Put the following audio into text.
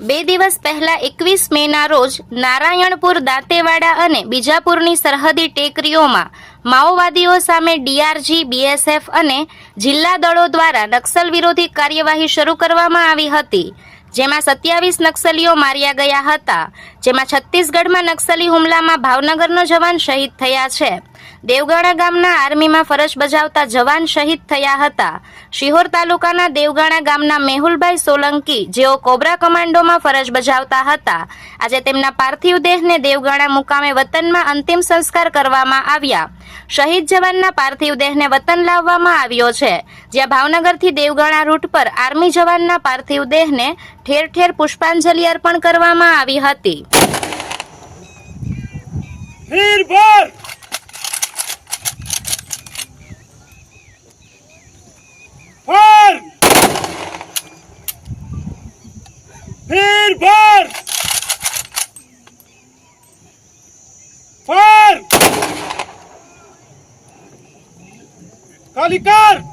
2 દિવસ પહેલા 21 મેના રોજ નારાયણપુર, દાંતેવાડા અને બીજાપુરની સરહદી ટેકરીઓમાં માઓવાદીઓ સામે ડીઆરજી, બીએસએફ અને જિલ્લા દળો દ્વારા નક્સલ વિરોધી કાર્યવાહી શરૂ કરવામાં આવી હતી, જેમાં 27 નક્સલીઓ માર્યા ગયા હતા, જેમાં છત્તીસગઢમાં નક્સલી હુમલામાં ભાવનગરનો જવાન શહીદ થયા છે. દેવગાણા ગામના આર્મીમાં ફરજ બજાવતા જવાન શહીદ થયા હતા. શિહોર તાલુકાના દેવગાણા ગામના મેહુલભાઈ સોલંકી, જેઓ કોબ્રા કમાન્ડોમાં ફરજ બજાવતા હતા, આજે તેમના પાર્થિવ દેહને દેવગાણા મુકામે વતનમાં અંતિમ સંસ્કાર કરવામાં આવ્યા. શહીદ જવાનના પાર્થિવ દેહને વતન લાવવામાં આવ્યો છે, જ્યાં ભાવનગરથી દેવગાણા રૂટ પર આર્મી જવાનના પાર્થિવ દેહને ઠેર ઠેર પુષ્પાંજલિ અર્પણ કરવામાં આવી હતી. कालिकार